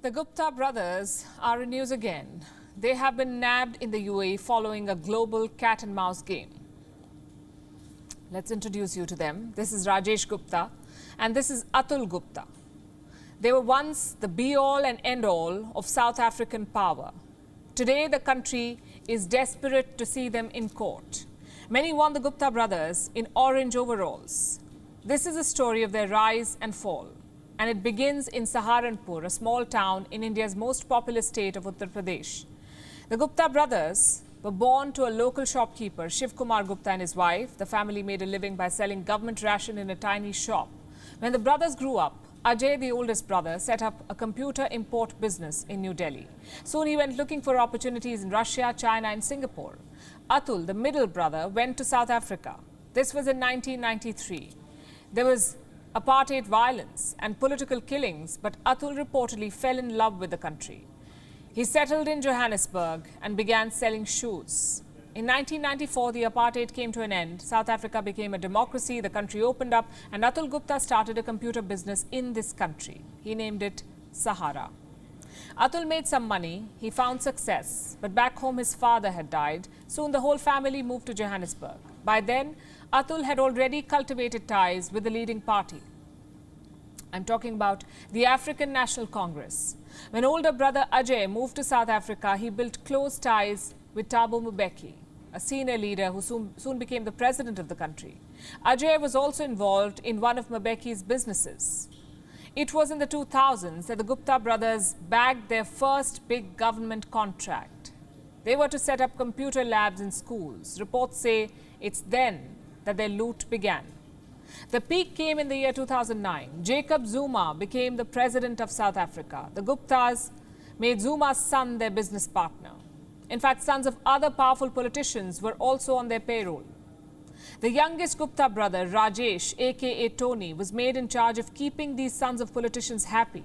The Gupta brothers are in news again. They have been nabbed in the UAE following a global cat and mouse game. Let's introduce you to them. This is Rajesh Gupta and this is Atul Gupta. They were once the be-all and end-all of South African power. Today, the country is desperate to see them in court. Many want the Gupta brothers in orange overalls. This is a story of their rise and fall. And it begins in Saharanpur, a small town in India's most populous state of Uttar Pradesh. The Gupta brothers were born to a local shopkeeper, Shiv Kumar Gupta, and his wife. The family made a living by selling government ration in a tiny shop. When the brothers grew up, Ajay, the oldest brother, set up a computer import business in New Delhi. Soon he went looking for opportunities in Russia, China and Singapore. Atul, the middle brother, went to South Africa. This was in 1993. There was apartheid violence and political killings, but Atul reportedly fell in love with the country. He settled in Johannesburg and began selling shoes. In 1994, the apartheid came to an end. South Africa became a democracy, the country opened up, and Atul Gupta started a computer business in this country. He named it Sahara. Atul made some money, he found success, but back home his father had died. Soon the whole family moved to Johannesburg. By then, Atul had already cultivated ties with the leading party. I'm talking about the African National Congress. When older brother Ajay moved to South Africa, he built close ties with Thabo Mbeki, a senior leader who soon became the president of the country. Ajay was also involved in one of Mbeki's businesses. It was in the 2000s that the Gupta brothers bagged their first big government contract. They were to set up computer labs in schools. Reports say it's then that their loot began. The peak came in the year 2009. Jacob Zuma became the president of South Africa. The Guptas made Zuma's son their business partner. In fact, sons of other powerful politicians were also on their payroll. The youngest Gupta brother, Rajesh, aka Tony, was made in charge of keeping these sons of politicians happy.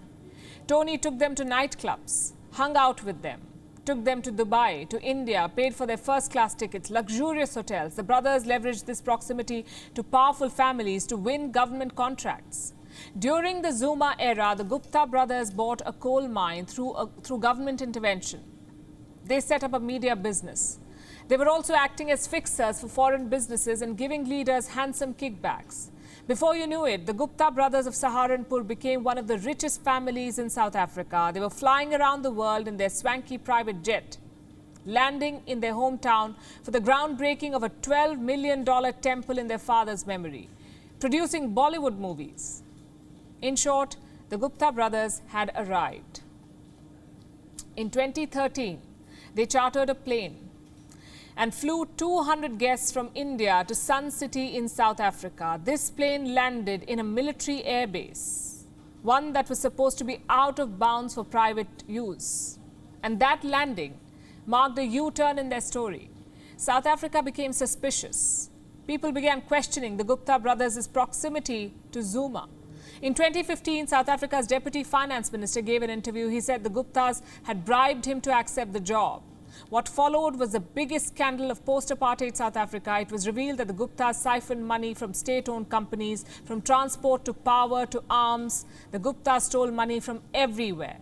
Tony took them to nightclubs, hung out with them, took them to Dubai, to India, paid for their first-class tickets, luxurious hotels. The brothers leveraged this proximity to powerful families to win government contracts. During the Zuma era, the Gupta brothers bought a coal mine through government intervention. They set up a media business. They were also acting as fixers for foreign businesses and giving leaders handsome kickbacks. Before you knew it, the Gupta brothers of Saharanpur became one of the richest families in South Africa. They were flying around the world in their swanky private jet, landing in their hometown for the groundbreaking of a $12 million temple in their father's memory, producing Bollywood movies. In short, the Gupta brothers had arrived. In 2013, they chartered a plane and flew 200 guests from India to Sun City in South Africa. This plane landed in a military airbase, one that was supposed to be out of bounds for private use. And that landing marked a U-turn in their story. South Africa became suspicious. People began questioning the Gupta brothers' proximity to Zuma. In 2015, South Africa's deputy finance minister gave an interview. He said the Guptas had bribed him to accept the job. What followed was the biggest scandal of post-apartheid South Africa. It was revealed that the Guptas siphoned money from state-owned companies, from transport to power to arms. The Guptas stole money from everywhere.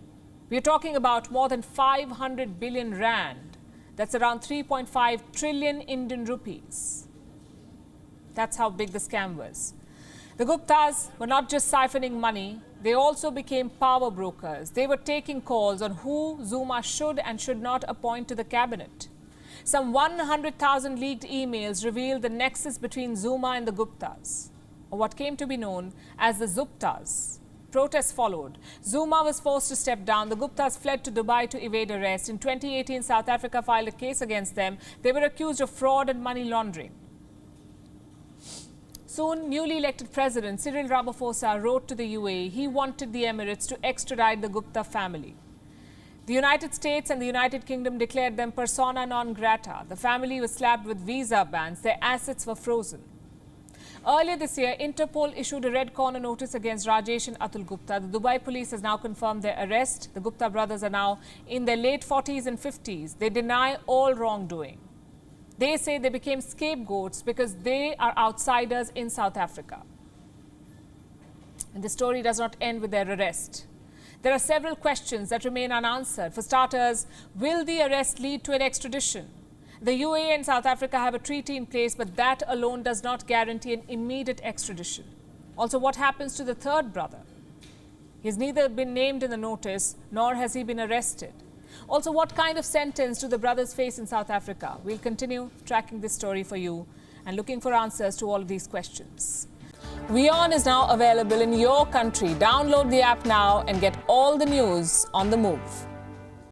We are talking about more than 500 billion rand. That's around 3.5 trillion Indian rupees. That's how big the scam was. The Guptas were not just siphoning money, they also became power brokers. They were taking calls on who Zuma should and should not appoint to the cabinet. Some 100,000 leaked emails revealed the nexus between Zuma and the Guptas, or what came to be known as the Zuptas. Protests followed. Zuma was forced to step down. The Guptas fled to Dubai to evade arrest. In 2018, South Africa filed a case against them. They were accused of fraud and money laundering. Soon, newly elected President Cyril Ramaphosa wrote to the UAE. He wanted the Emirates to extradite the Gupta family. The United States and the United Kingdom declared them persona non grata. The family was slapped with visa bans. Their assets were frozen. Earlier this year, Interpol issued a red corner notice against Rajesh and Atul Gupta. The Dubai police has now confirmed their arrest. The Gupta brothers are now in their late 40s and 50s. They deny all wrongdoing. They say they became scapegoats because they are outsiders in South Africa. And the story does not end with their arrest. There are several questions that remain unanswered. For starters, will the arrest lead to an extradition? The UAE and South Africa have a treaty in place, but that alone does not guarantee an immediate extradition. Also, what happens to the third brother? He has neither been named in the notice, nor has he been arrested. Also, what kind of sentence do the brothers face in South Africa? We'll continue tracking this story for you and looking for answers to all of these questions. WION is now available in your country. Download the app now and get all the news on the move.